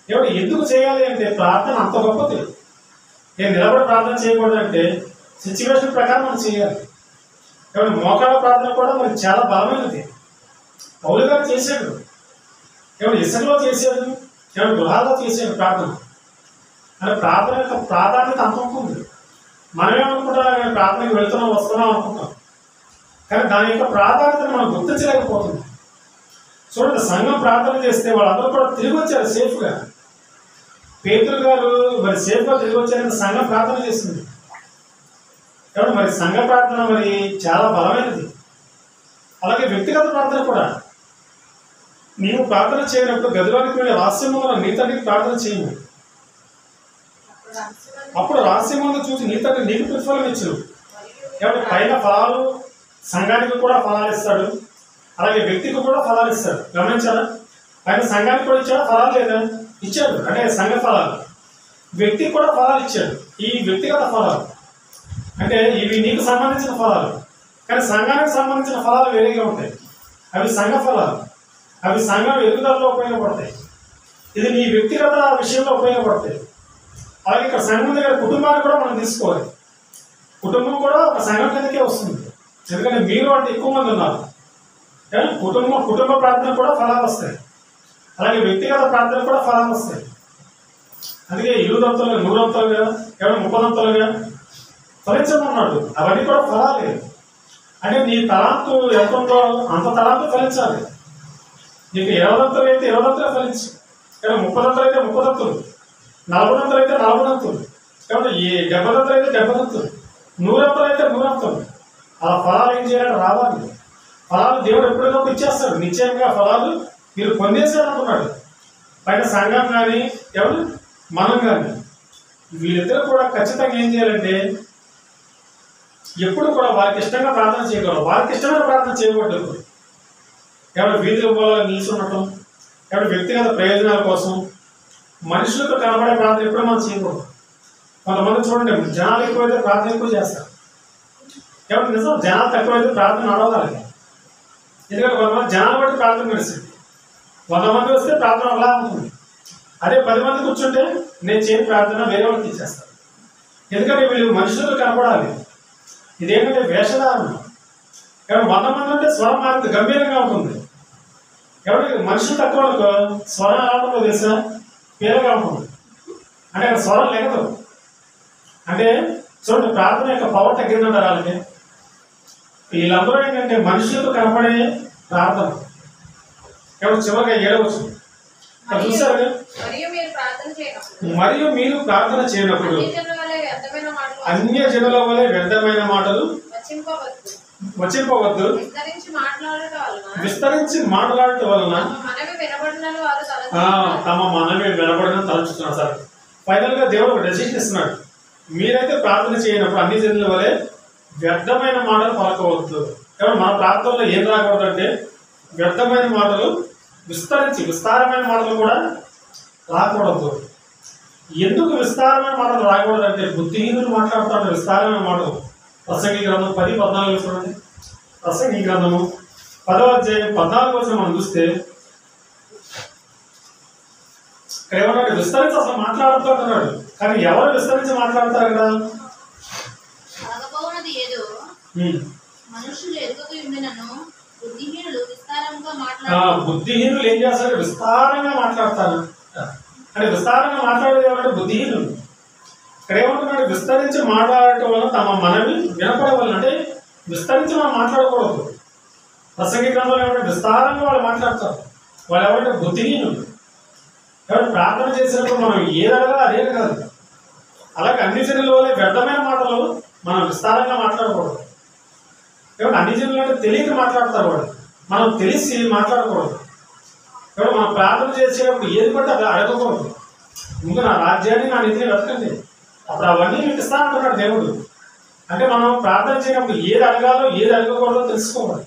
A: ఏమిటి ఎందుకు చేయాలి అంటే ప్రార్థన అంత గొప్పది. నేను నిలబడి ప్రార్థన చేయకూడదంటే సిచ్యువేషన్ ప్రకారం మనం చేయాలి. కాబట్టి మోకాళ్ళ ప్రార్థన కూడా మనకి చాలా బలమైనది. పౌలు గారు చేశాడు. ఏమైనా ఇసుకలో చేశాడు, ఏమైనా గృహాల్లో చేశాడు ప్రార్థన. అంటే ప్రార్థన యొక్క ప్రాధాన్యత అంత ఉంటుంది. మనమేమనుకుంటాం, నేను ప్రార్థనకి వెళ్తున్నాం వస్తున్నాం అనుకుంటాం, కానీ దాని యొక్క ప్రాధాన్యతను మనం గుర్తించలేకపోతుంది. చూడండి సంఘం ప్రార్థన చేస్తే వాళ్ళందరూ కూడా తిరిగి వచ్చారు సేఫ్గా. పేతురు గారు మరి సేఫ్గా తిరిగి వచ్చారని సంఘం ప్రార్థన చేసింది. కాబట్టి మరి సంఘ ప్రార్థన మరి చాలా బలమైనది. అలాగే వ్యక్తిగత ప్రార్థన కూడా. నీవు ప్రార్థన చేయనప్పుడు గదిలోనికి వెళ్ళి రహస్యముగా నీ తండ్రికి ప్రార్థన చేయము. అప్పుడు రహస్యముగా చూసి నీ తండ్రి నీకు ప్రతిఫలం ఇచ్చు. కాబట్టి పైన ఫలాలు సంఘానికి కూడా ఫలాలు ఇస్తాడు, అలాగే వ్యక్తికి కూడా ఫలాలు ఇస్తాడు. గమనించారా? ఆయన సంఘానికి కూడా ఇచ్చాడు ఫలాలు లేదా? ఇచ్చాడు. అంటే సంఘ ఫలాలు. వ్యక్తికి కూడా ఫలాలు ఇచ్చాడు. ఈ వ్యక్తిగత ఫలాలు అంటే ఇవి నీకు సంబంధించిన ఫలాలు, కానీ సంఘానికి సంబంధించిన ఫలాలు వేరేగా ఉంటాయి. అవి సంఘ ఫలాలు. అవి సంఘం ఎదుగుదలలో ఉపయోగపడతాయి. ఇది నీ వ్యక్తిగత విషయంలో ఉపయోగపడతాయి. అలాగే ఇక్కడ సంఘం దగ్గర కుటుంబాన్ని కూడా మనం తీసుకోవాలి. కుటుంబం కూడా ఒక సంఘం కిందకే వస్తుంది. ఎందుకంటే మీరు అంటే ఎక్కువ మంది ఉన్నారు. కానీ కుటుంబ ప్రార్థన కూడా ఫలాలు వస్తాయి. అలాగే వ్యక్తిగత ప్రార్థన కూడా ఫలాలు వస్తాయి. అందుకే 20 100 ఏమైనా 30 ఫలించమన్నాడు. అవన్నీ కూడా ఫలాలే. అంటే నీ తలాంతు ఎంత ఉందో అంత తలాంతు ఫలించాలి. నీకు 20 అయితే 20 ఫలించు, కానీ 30 అయితే 30, 40 అయితే 40, కాబట్టి 70 అయితే 70, 100 అయితే 100. ఆ ఫలాలు ఏం చేయాలంటే రావాలి. ఫలాలు దేవుడు ఎప్పటికప్పుడు ఇచ్చేస్తాడు. నిశ్చయంగా ఫలాలు మీరు పొందేశారు అంటున్నాడు. పైన సంఘం కానీ ఎవరు మనం కానీ వీళ్ళిద్దరూ కూడా ఖచ్చితంగా ఏం చేయాలంటే ఎప్పుడు కూడా వారికి ఇష్టంగా ప్రార్థన చేయగలరు. వారికి ఇష్టమైన ప్రార్థన చేయకూడదు. ఎవరు వీధిలో పోవాలని నిల్చుండటం, ఎవరు వ్యక్తిగత ప్రయోజనాల కోసం మనుషులకు కనబడే ప్రార్థన ఎప్పుడు మనం చేయకూడదు. కొంతమంది చూడండి, జనాలు ఎక్కువైతే ప్రార్థన ఎక్కువ చేస్తారు. ఎవరు నిజం జనాలు తక్కువైతే ప్రార్థన నడవగలగాలి. ఎందుకంటే కొంతమంది జనాలు బట్టి ప్రార్థన నడుస్తుంది. 100 మంది వస్తే ప్రార్థన అలా ఉంటుంది. అదే 10 మంది కూర్చుంటే నేను చేయని ప్రార్థన వేరే వాళ్ళకి ఇచ్చేస్తాను. ఎందుకంటే వీళ్ళు మనుషులు కనపడాలి. ఇదేంటంటే వేషధారణ. ఎవరు 100 మంది ఉంటే స్వరం మారింది, గంభీరంగా ఉంటుంది. ఎవరికి మనుషులు తక్కువ వాళ్ళకు స్వరం ఎలా ఉంటుందో తెలుసా? పేరుగా ఉంటుంది. అంటే అక్కడ స్వరం లేదు. అంటే చూడండి, ప్రార్థన యొక్క పవర్ తగ్గిందంటారు వాళ్ళకి. వీళ్ళందరూ ఏంటంటే మనుషులకు కనపడే ప్రార్థన. ఎవరు చివరిగా ఏడవచ్చు చూసారు. మరియు మీరు ప్రార్థన చేయనప్పుడు అన్య జనుల వలె వ్యర్థమైన మాటలు వచింపవద్దు. విస్తరించి మాట్లాడటం వలన తమ మనవి వినబడిన తలంచుతున్నారు. సార్ ఫైనల్ గా దేవుడు ఒక డెసిషన్ ఇస్తున్నాడు. మీరైతే ప్రార్థన చేయనప్పుడు అన్ని జనుల వలె వ్యర్థమైన మాటలు పలకవద్దు. ఎవరు మన ప్రార్థనలో ఏం రాకూడదు అంటే వ్యర్థమైన మాటలు, విస్తారమైన మాటలు కూడా రాకూడదు. ఎందుకు విస్తారమైన మాటలు రాకూడదు అంటే బుద్ధిహీనులు మాట్లాడుతున్నారు విస్తారమైన మాటలు. ప్రసంగి గ్రంథం 10:14 చూడండి. ప్రసంగి గ్రంథము 10వ అధ్యాయం 14 మనం చూస్తే ఇక్కడ ఏమన్నాడు? విస్తరించి అసలు మాట్లాడుతున్నాడు. కానీ ఎవరు విస్తరించి మాట్లాడతారు కదా? బుద్ధిహీనులు ఏం చేస్తారు? విస్తారంగా మాట్లాడతారు. అంటే విస్తారంగా మాట్లాడేది ఎవరంటే బుద్ధిహీనులు. ఇక్కడ ఏమంటున్నాడు? విస్తరించి మాట్లాడటం వల్ల తమ మనవి వినపడవల్ల. అంటే విస్తరించి మనం మాట్లాడకూడదు. ప్రసంగి గ్రంథంలో ఏమంటే విస్తారంగా వాళ్ళు మాట్లాడతారు. వాళ్ళు ఎవరంటే బుద్ధిహీనులు. ఎవరు ప్రార్థన చేసినప్పుడు మనం ఏదనగా అదే కాదు. అలాగే అన్ని జనుల వల్ల వ్యర్థమైన మాటలు మనం విస్తారంగా మాట్లాడకూడదు. ఎవరు అన్ని జనులు అంటే తెలియక మాట్లాడతారు. వాళ్ళు మనం తెలిసి మాట్లాడకూడదు. ఎవరు మనం ప్రార్థన చేసేటప్పుడు ఏది పడితే అది అడగకూడదు. ముందు నా రాజ్యాన్ని, నా నీతిని వెతకండి, అప్పుడు అవన్నీ మీకు ఇస్తానంటున్నాడు దేవుడు. అంటే మనం ప్రార్థన చేయనప్పుడు ఏది అడగాలో ఏది అడగకూడదో తెలుసుకోవాలి.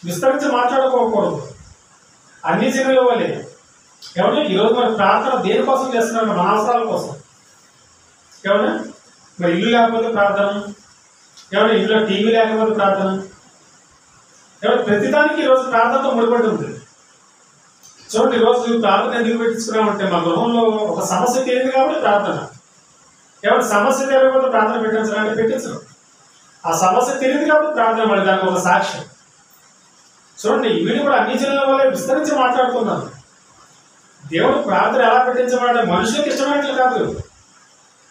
A: విస్తరించి మాట్లాడుకోకూడదు. అన్ని జనుల వల్లే. ఎవరు ఈరోజు మరి ప్రార్థన దేనికోసం చేస్తున్నారు? మన అవసరాల కోసం. ఏమన్నా మరి ఇల్లు లేకపోతే ప్రార్థన, ఏమన్నా ఇంట్లో టీవీ లేకపోతే ప్రార్థన, ఎవరు ప్రతిదానికి ఈరోజు ప్రార్థనతో ముడిపడి ఉంది. చూడండి, ఈరోజు ప్రార్థన ఎందుకు పెట్టించుకున్నామంటే మా గృహంలో ఒక సమస్య తెలియదు కాబట్టి ప్రార్థన. ఎవరు సమస్య తెలియకపోతే ప్రార్థన పెట్టించాలంటే పెట్టించరు. ఆ సమస్య తెలియదు కాబట్టి ప్రార్థన, మళ్ళీ దానికి ఒక సాక్ష్యం. చూడండి, వీడు కూడా అన్ని జనుల వల్ల విస్తరించి మాట్లాడుతున్నాను. దేవుడు ప్రార్థన ఎలా పెట్టించమంటే మనుషులకు ఇష్టమైనట్లు కాదు,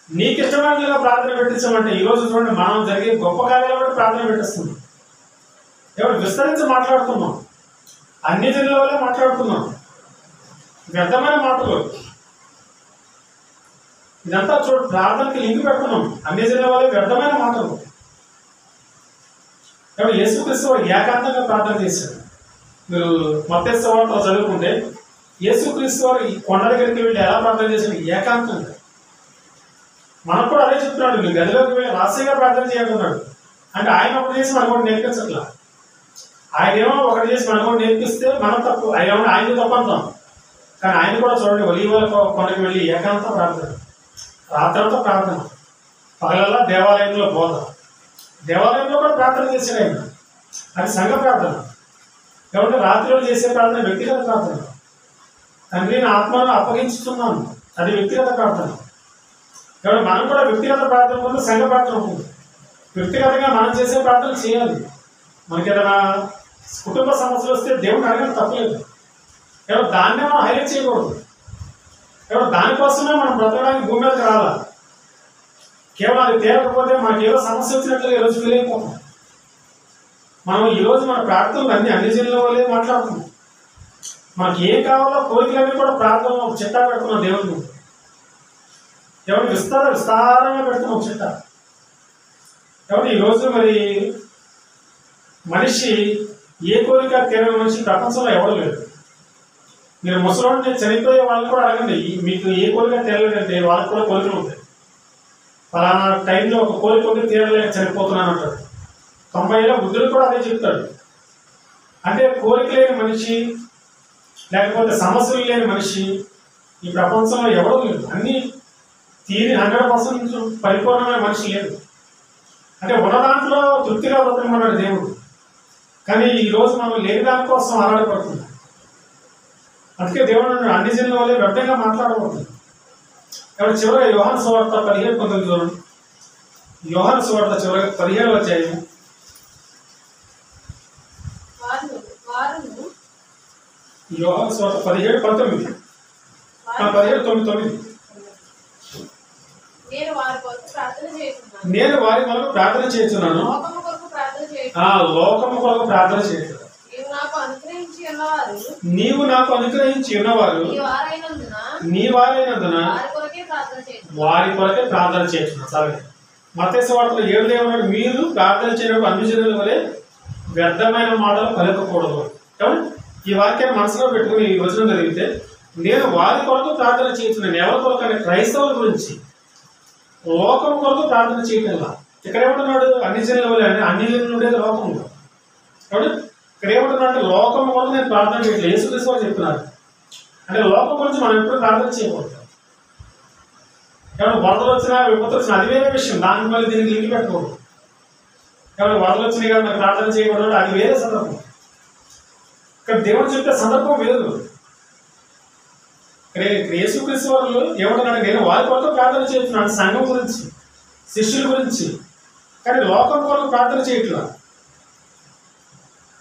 A: నీకు ఇష్టమైనట్లుగా ప్రార్థన పెట్టించమంటే. ఈరోజు చూడండి, మనం జరిగే గొప్ప కార్యాలు కూడా ప్రార్థన పెట్టిస్తుంది. ఎవరు విస్తరించి మాట్లాడుతున్నాం, అన్ని జనుల వల్లే మాట్లాడుతున్నాం, వ్యర్థమైన మాటలు. ఇదంతా చూడు, ప్రార్థనకి లింక్ పెడుతున్నాం. అన్ని జనుల వల్లే వ్యర్థమైన మాటలు. ఎవరు యేసుక్రీస్తు వాడు ఏకాంతంగా ప్రార్థన చేశాడు. మీరు మత్తయి సువార్తలో చదువుకుంటే యేసుక్రీస్తు వారు ఈ కొండ దగ్గరికి వెళ్ళి ఎలా ప్రార్థన చేశాడు? ఏకాంతంగా. మనకు కూడా అదే చెప్తున్నాడు, మీరు గదిలోకి వెళ్ళి రహస్యంగా ప్రార్థన చేయాలన్నాడు. అంటే ఆయన ఒకటి చేసి మనకు కూడా నేర్పించట్లా. ఆయన ఏమో ఒకటి చేసి మనకు కూడా నేర్పిస్తే మనం తప్పు, ఆయన తప్పు అంటాం. కానీ ఆయన కూడా చూడండి, ఒలీవల కొండకి వెళ్ళి ఏకాంత ప్రార్థన, రాత్రంతా ప్రార్థన, పగలల్లా దేవాలయంలో బోధ. దేవాలయంలో కూడా ప్రార్థన చేశాడు ఆయన. అది సంఘ ప్రార్థన. కాబట్టి రాత్రిలో చేసే ప్రార్థన వ్యక్తిగత ప్రార్థన. తండ్రి నా ఆత్మను అప్పగించుతున్నాను, అది వ్యక్తిగత ప్రార్థన. కాబట్టి మనం కూడా వ్యక్తిగత ప్రార్థన ముందు సంఘ ప్రార్థన ఉంటుంది. వ్యక్తిగతంగా మనం చేసే ప్రార్థన చేయాలి. మనకి ఏదైనా కుటుంబ సమస్యలు వస్తే దేవుడిని అడగడం తప్పలేదు. ఎవరు దాన్నే మనం హైలైట్ చేయకూడదు. ఎవరు దానికోసమే మనం బ్రతకడానికి భూమి మీదకి రాలా. కేవలం అది తేలకపోతే మనకి ఏదో సమస్య వచ్చినట్లుగా ఈరోజు ఫీల్ అయిపోతాం. మనం ఈరోజు మన ప్రార్థనలు అన్ని జిల్లాల వల్లే మాట్లాడుతున్నాం. మనకి ఏం కావాలో కోరికలన్నీ కూడా ప్రార్థన ఒక చిట్టా పెడుతున్నాం దేవుడిని. ఎవరు విస్తారంగా పెడుతున్నాం ఒక చిట్టా. ఎవరు ఈరోజు మరి మనిషి ఏ కోరిక తీరని మనిషి ప్రపంచంలో ఎవరు లేరు. మీరు ముసలోడిని చనిపోయే వాళ్ళని కూడా అడగండి, మీకు ఏ కోరిక తీరలేదంటే వాళ్ళకి కూడా కోరికలు ఉంటాయి. ఫలానా టైంలో ఒక కోరిక ఉంటే తీరలేక చనిపోతున్నాను అంటాడు. 90 ఏళ్ళ బుద్ధుడు కూడా అదే చెప్తాడు. అంటే కోరిక లేని మనిషి, లేకపోతే సమస్యలు లేని మనిషి ఈ ప్రపంచంలో ఎవరూ లేరు. అన్ని తీరి 100% పరిపూర్ణమైన మనిషి లేదు. అంటే ఉన్న దాంట్లో తృప్తిగా బ్రతకమన్నాడు దేవుడు. కానీ ఈరోజు మనం లేని దానికోసం ఆరాటపడుతున్నాం. అందుకే దేవుడు అన్ని జనుల వల్లే వ్యర్థంగా మాట్లాడకూడదు. కాబట్టి చివరిగా యోహాను సువార్త 17:19 చూడండి. యోహాను సువార్త చివరిగా 17 అధ్యాయం. యోహాను సువార్త 17:19. 17:9. నేను వారి కొరకు ప్రార్థన చేస్తున్నాను, లోకము కొరకు ప్రార్థన చేయట్లేదు. నీవు నాకు అనుగ్రహించి ఉన్నవారు నీ వారైనందున వారి కొరకే ప్రార్థన చేస్తున్నాను. సరే, మత్తయి సువార్తలో 7 ఏమన్నాడు? మీరు ప్రార్థన చేయడం అన్ని జనుల వలె వ్యర్థమైన మాటలు పలకకూడదు. ఈ వాక్యాన్ని మనసులో పెట్టుకుని ఈ వచనం జరిగితే, నేను వారి కొరకు ప్రార్థన చేస్తున్నాను. ఎవరి కొరకు అంటే క్రైస్తవుల గురించి, లోకం కొరకు ప్రార్థన చేయటంలా. ఇక్కడ ఏమంటున్నాడు? అన్ని జనుల వల్ల, అన్ని జనులు ఉండేది లోకంలో. కాబట్టి ఇక్కడ ఏమంటున్నాడు? లోకం కొరకు నేను ప్రార్థన చేయట్లేదు. యేసుక్రీస్తు వారు చెప్తున్నారు. అంటే లోకం గురించి మనం ఎప్పుడు ప్రార్థన చేయకూడదు. ఏమైనా వరదలు వచ్చినా, విపత్తులు వచ్చినా అది వేరే విషయం. దానికి మళ్ళీ దీనికి లింక్ పెట్టకూడదు. ఏమైనా వరదలు వచ్చినాయి కానీ నాకు ప్రార్థన చేయకూడదు, అది వేరే సందర్భం. ఇక్కడ దేవుడు చెప్పే సందర్భం వేరు. ఇక్కడ యేసుక్రీస్తు వారు ఏమంటున్నాడు? నేను వారి కొరకు ప్రార్థన చేస్తున్నాను, సంఘం గురించి, శిష్యుల గురించి. కానీ లోకం కొరకు ప్రార్థన చేయట్లా.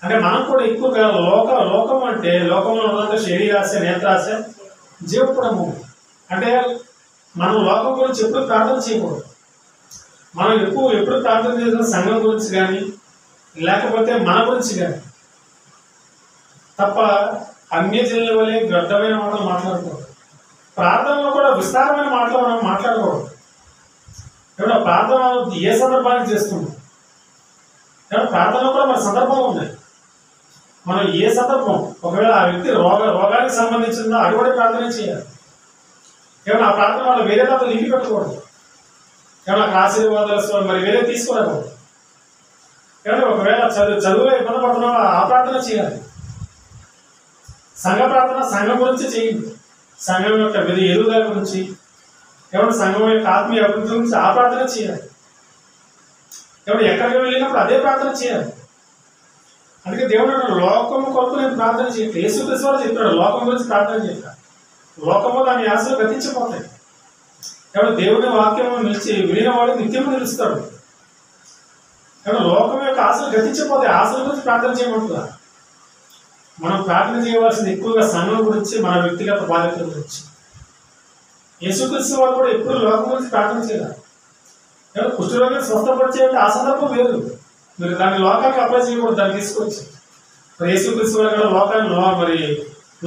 A: అంటే మనం కూడా ఎక్కువగా లోకం అంటే లోకంలో ఉన్నంత శరీరాశ, నేత్రాశ, జీవపుడము. అంటే మనం లోకం గురించి ఎప్పుడు ప్రార్థన చేయకూడదు. మనం ఎప్పుడు ప్రార్థన చేసిన సంఘం గురించి కానీ, లేకపోతే మన గురించి కానీ తప్ప అన్య జనుల వల్లే వ్యర్థమైన మాటలు మాట్లాడకూడదు. ప్రార్థనలో కూడా విస్తారమైన మాటలు మనం మాట్లాడకూడదు. ఏమన్నా ప్రార్థన ఏ సందర్భానికి చేస్తున్నాం? ఏమన్నా ప్రార్థనలో కూడా మన సందర్భాలు ఉన్నాయి. మనం ఏ సందర్భం, ఒకవేళ ఆ వ్యక్తి రోగానికి సంబంధించిందో అది కూడా ప్రార్థన చేయాలి. ఏమన్నా ఆ ప్రార్థన వల్ల వేరే దాంతో లింక్ పెట్టకూడదు. ఏమన్నా ఆశీర్వాదాలు మరి వేరే తీసుకోలేకూడదు. ఏమన్నా ఒకవేళ చదువులో ఇబ్బంది పడుతున్నావో ఆ ప్రార్థన చేయాలి. సంఘ ప్రార్థన సంఘం గురించి చేయండి. సంఘం యొక్క ఎదుగుదల గురించి, ఏమన్నా సంఘం యొక్క ఆత్మీయ అభివృద్ధి గురించి ఆ ప్రార్థన చేయాలి. ఏమన్నా ఎక్కడికి వెళ్ళినప్పుడు అదే ప్రార్థన చేయాలి. అందుకే దేవుడు లోకం కొరకు నేను ప్రార్థన చేయట్లేదు. యేసుక్రీస్తు వారు చెప్పాడు లోకం గురించి ప్రార్థన చేయాలి. లోకము దాని ఆశలు గతించిపోతాయి. కాబట్టి దేవుని వాక్యం వినినవాడు నిత్యము నిలుస్తాడు. కాబట్టి లోకం యొక్క ఆశలు గతించిపోతాయి. ఆశల గురించి ప్రార్థన చేయమంటుందా? మనం ప్రార్థన చేయవలసింది ఎక్కువగా సంఘం గురించి, మన వ్యక్తిగత బాధ్యతల గురించి. యేసుక్రీస్తు వారు కూడా ఎప్పుడు లోకం గురించి ప్రార్థన చేయాలి. కుష్ఠరోగిని స్వస్థపరిచేయంటే ఆ సందర్భం వేరు. మీరు దాన్ని లోకానికి అప్లై చేయకూడదు. దాన్ని తీసుకొచ్చి యేసుక్రీస్తు వారు కూడా లోకాన్ని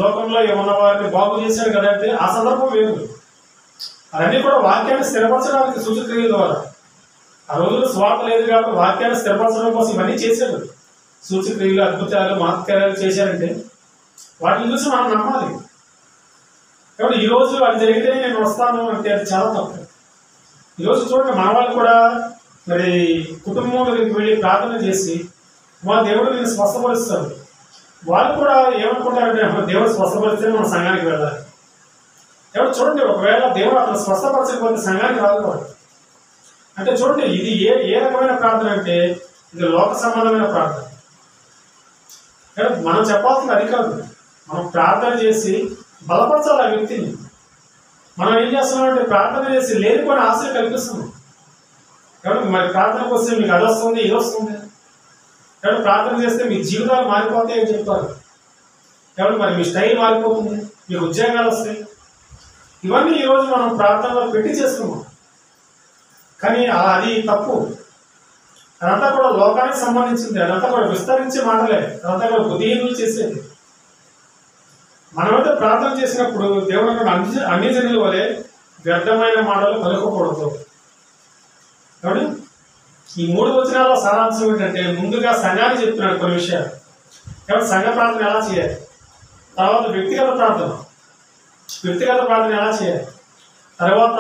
A: లోకంలో ఏమన్న వారిని బాగు చేశాడు కదంటే ఆ సందర్భం వేరు. అవన్నీ కూడా వాక్యాన్ని స్థిరపరచడానికి సూచక్రియల ద్వారా. ఆ రోజుల్లో స్వార్థ లేదు కాబట్టి వాక్యాన్ని స్థిరపరచడం కోసం ఇవన్నీ చేశాడు. సూచక్రియలు, అద్భుతాలు, మహత్కార్యాలు చేశారంటే వాటిని చూసి మనం నమ్మాలి. కాబట్టి ఈరోజు అది జరిగితేనే నేను వస్తాను అంటే అది చాలా తప్పు. ఈరోజు చూడండి, మన వాళ్ళు కూడా మరి కుటుంబం దగ్గరికి వెళ్ళి ప్రార్థన చేసి మా దేవుడు నేను స్వస్థపరుస్తాడు. వాళ్ళు కూడా ఏమనుకుంటారంటే దేవుడు స్వస్థపరిస్తే మన సంఘానికి వెళ్ళాలి. ఎవరు చూడండి, ఒకవేళ దేవుడు అతను స్వస్థపరచకపోతే సంఘానికి రావాలి. అంటే చూడండి, ఇది ఏ రకమైన ప్రార్థన అంటే ఇది లోక సంబంధమైన ప్రార్థన. మనం చెప్పాల్సింది అది కాదు. మనం ప్రార్థన చేసి బలపరచాలి ఆ వ్యక్తిని. మనం ఏం చేస్తున్నామంటే ప్రార్థన చేసి లేనిపోయిన ఆశలు కల్పిస్తున్నాం. కాబట్టి మరి ప్రార్థనకు వస్తే మీకు అది వస్తుంది, ఇది వస్తుంది. కాబట్టి ప్రార్థన చేస్తే మీ జీవితాలు మారిపోతాయని చెప్తారు. కాబట్టి మరి మీ స్టైల్ మారిపోతుంది, మీకు ఉద్యోగాలు వస్తాయి. ఇవన్నీ ఈరోజు మనం ప్రార్థనలో పెట్టి చేస్తున్నాం. కానీ అది తప్పు. అదంతా కూడా లోకానికి సంబంధించింది. అదంతా కూడా విస్తరించే మాటలే. అదంతా కూడా బుద్ధిహీనులు చేసేది. మనమైతే ప్రార్థన చేసినప్పుడు దేవుడు అన్ని జనుల వలె వ్యర్థమైన మాటలు పలుకకూడదు. కాబట్టి ఈ 3 వచనాల సారాంశం ఏంటంటే, ముందుగా సంఘాన్ని చెప్తున్నాడు కొన్ని విషయాలు. కాబట్టి సంఘ ప్రార్థన ఎలా చేయాలి, తర్వాత వ్యక్తిగత ప్రార్థన ఎలా చేయాలి, తర్వాత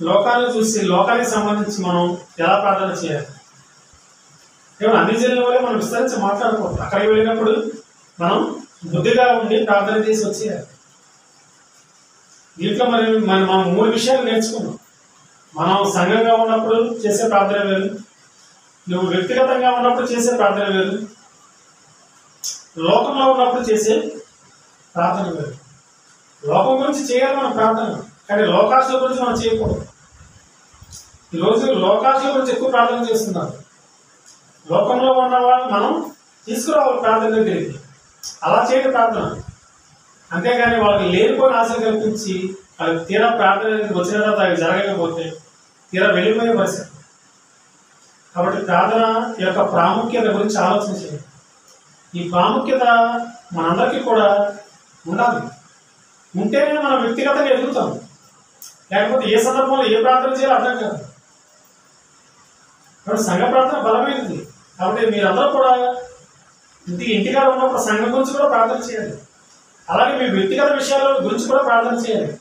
A: లోకాన్ని చూసి లోకానికి సంబంధించి మనం ఎలా ప్రార్థన చేయాలి. కేవలం అన్ని జనుల వల్ల మనం విస్తరించి మాట్లాడకూడదు. అక్కడికి వెళ్ళినప్పుడు మనం బుద్ధిగా ఉండి ప్రార్థన చేసి వచ్చేయాలి. దీంట్లో మనం 3 విషయాలు నేర్చుకున్నాం. మనం సంఘంగా ఉన్నప్పుడు చేసే ప్రార్థన వేరు, నువ్వు వ్యక్తిగతంగా ఉన్నప్పుడు చేసే ప్రార్థన వేరు, లోకంలో ఉన్నప్పుడు చేసే ప్రార్థన వేరు. లోకం గురించి చేయాలి మనం ప్రార్థన, కానీ లోకాశల గురించి మనం చేయకూడదు. ఈరోజు లోకాశల గురించి ఎక్కువ ప్రార్థన చేస్తున్నారు. లోకంలో ఉన్న వాళ్ళు మనం తీసుకురావాలి ప్రార్థన దగ్గరికి, అలా చేయడం ప్రార్థన. అంతేగాని వాళ్ళకి లేనిపోయిన ఆశ కల్పించి వాళ్ళకి తీరా ప్రార్థన వచ్చిన తర్వాత అవి జరగకపోతే తీరా వెళ్ళిపోయే పరిస్థితి. కాబట్టి ప్రార్థన యొక్క ప్రాముఖ్యత గురించి ఆలోచన చేయాలి. ఈ ప్రాముఖ్యత మనందరికీ కూడా ఉండాలి. ఉంటేనే మనం వ్యక్తిగతంగా ఎదుగుతాం. లేకపోతే ఏ సందర్భంలో ఏ ప్రార్థన చేయాలో అర్థం కాదు. కాబట్టి సంఘ ప్రార్థన బలమైనది. కాబట్టి మీరందరూ కూడా ఇంటికాడ ఉన్నప్పుడు సంఘం గురించి కూడా ప్రార్థన చేయాలి. అలాగే మీ వ్యక్తిగత విషయాల గురించి కూడా ప్రార్థన చేయాలి.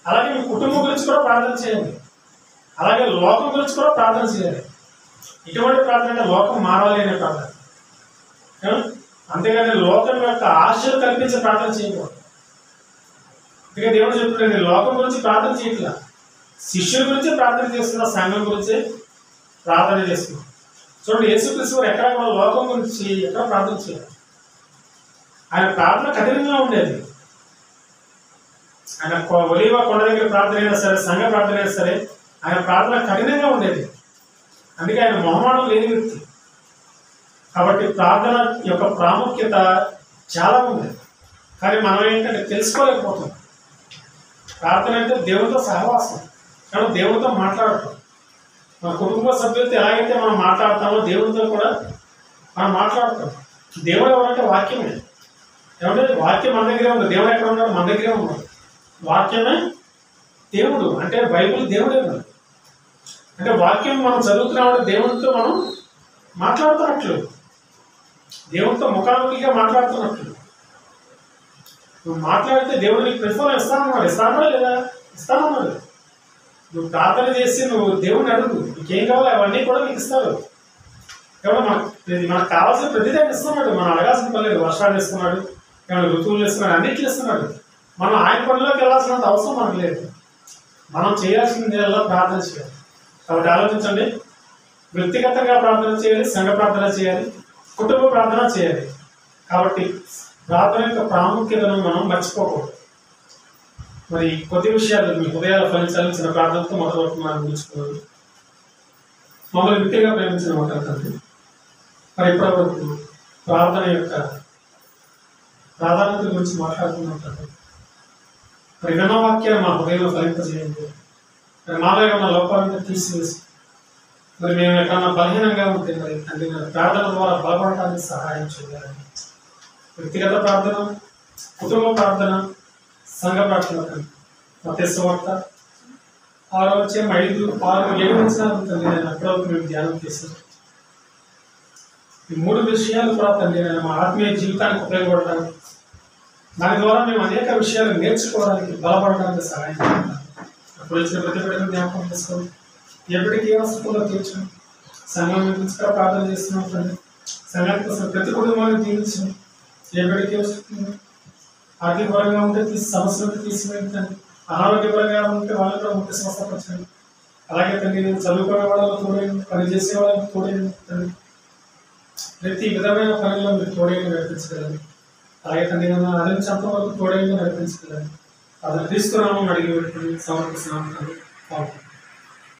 A: అలాగే మీ కుటుంబం గురించి కూడా ప్రార్థన చేయాలి. అలాగే లోకం గురించి కూడా ప్రార్థన చేయాలి. ఇటువంటి ప్రార్థన అంటే లోకం మారాలి అనే ప్రార్థన, అంతేగాని లోకం యొక్క ఆశలు కల్పించే ప్రార్థన చేయకూడదు. ఇక దేవుడు చెప్తున్నాడు, లోకం గురించి ప్రార్థన చేయట్లా, శిష్యుల గురించి ప్రార్థన చేస్తున్నా, సంఘం గురించి ప్రార్థన చేస్తున్నా. చూడండి, యేసుక్రీస్తు వారు ఎక్కడ కూడా లోకం గురించి ఎక్కడ ప్రార్థన చేయాలి. ఆయన ప్రార్థన కఠినంగా ఉండేది. ఆయన ఒలీవ కొండ దగ్గర ప్రార్థన అయినా సరే, సంఘ ప్రార్థన అయినా సరే, ఆయన ప్రార్థన కఠినంగా ఉండేది. అందుకే ఆయన మొహమాటం లేని వ్యక్తి. కాబట్టి ప్రార్థన యొక్క ప్రాముఖ్యత చాలా ఉంది. కానీ మనం ఏంటంటే తెలుసుకోలేకపోతాం. ప్రార్థన అంటే దేవుడితో సహవాసం, కానీ దేవుడితో మాట్లాడటం. మన కుటుంబ సభ్యులతో ఎలాగైతే మనం మాట్లాడతామో దేవుడితో కూడా మనం మాట్లాడతాం. దేవుడు ఎవరంటే వాక్యమే. ఏమంటే వాక్యం మన దగ్గరే ఉంది. దేవుడు ఎక్కడ ఉన్నాడు? మన దగ్గరే ఉన్నాడు. వాక్యమే దేవుడు, అంటే బైబిల్ దేవుడే ఉంది. అంటే వాక్యం మనం చదువుతున్నామంటే దేవుడితో మనం మాట్లాడుతున్నట్లు, దేవుడితో ముఖాముఖిగా మాట్లాడుతున్నట్లు. నువ్వు మాట్లాడితే దేవుడు నీకు ప్రతిఫలం ఇస్తానన్నాడు. ఇస్తానో లేదా? ఇస్తానన్నాడు. నువ్వు ప్రార్థన చేసి నువ్వు దేవుడిని అడుగు, నీకేం కావాలో అవన్నీ కూడా నీకు ఇస్తాడు. ఏమన్నా మనకు కావాల్సిన ప్రతిదాన్ని ఇస్తున్నాడు. మనం అడగాల్సిన పని లేదు. వర్షాలు ఇస్తున్నాడు, ఏమైనా ఋతువులు ఇస్తున్నాడు, అన్నిట్లు ఇస్తున్నాడు. మనం ఆయన పనిలోకి వెళ్ళాల్సినంత అవసరం మనకు లేదు. మనం చేయాల్సింది ప్రార్థన చేయాలి. కాబట్టి ఆలోచించండి, వ్యక్తిగతంగా ప్రార్థన చేయాలి, సంఘ ప్రార్థన చేయాలి, కుటుంబ ప్రార్థన చేయాలి. కాబట్టి ప్రార్థన యొక్క ప్రాముఖ్యతను మనం మర్చిపోకూడదు. మరి కొద్ది విషయాలు మీ హృదయాలు ఫలించాలని చిన్న ప్రార్థనతో మొదటి మనం ముగించుకున్నాను. మమ్మల్ని వ్యక్తిగా ప్రేమించిన మాట్లాడుతుంది. మరి ఇప్పటివరకు ప్రార్థన యొక్క ప్రాధాన్యత గురించి మాట్లాడుతున్నట్టు మరి విన్నవాక్యాన్ని మా హృదయంలో ఫలింపజేయండి. మరి మాలో ఏమన్నా లోపాలను తీసివేసి, మరి మేము ఎక్కడన్నా బలహీనంగా ఉంటే మరి తండ్రి ప్రార్థన ద్వారా బలపడటానికి సహాయం చేయాలని వ్యక్తిగత ప్రార్థన, కుటుంబ ప్రార్థన, సంఘ ప్రార్థన మత్తయి సువార్త 6వ అధ్యాయం 5, 6, 7 వచనాలు తండ్రి నేను అప్పటివరకు మేము ధ్యానం చేశాను. ఈ 3 విషయాలు కూడా తండ్రి నేను మా ఆత్మీయ జీవితానికి ఉపయోగపడడానికి, దాని ద్వారా మేము అనేక విషయాలు నేర్చుకోవడానికి, బలపడడానికి సహాయం చేయాలి. అప్పుడు వచ్చిన ప్రతి బిడ్డను జ్ఞాపకం చేసుకోండి. ఎప్పటికీ ఏ వస్తుందో తీర్చండి. సంఘం గురించి ప్రార్థన చేస్తున్నాం తండ్రి. సంఘానికి కోసం ప్రతి కుటుంబాన్ని దీవించండి. ఎప్పటికీ వస్తుంది ఆర్థిక పరంగా ఉంటే సమస్యలు తీసివేయండి. అనారోగ్యపరంగా ఉంటే వాళ్ళు కూడా ముఖ్య స్వస్థపరచండి. అలాగే తండ్రి చదువుకునే వాళ్ళకు తోడేయండి, పని చేసే వాళ్ళకి తోడేయండి తండ్రి. ప్రతి విధమైన పనుల్లో మీరు తోడేయండి, నడిపించగలండి. అలాగే తండ్రి అందించేంత వరకు తోడేయండి, నడిపించగలండి. అతను తీసుకురామని అడిగి పెట్టుకుని సమర్పిస్తున్నాను తండ్రి.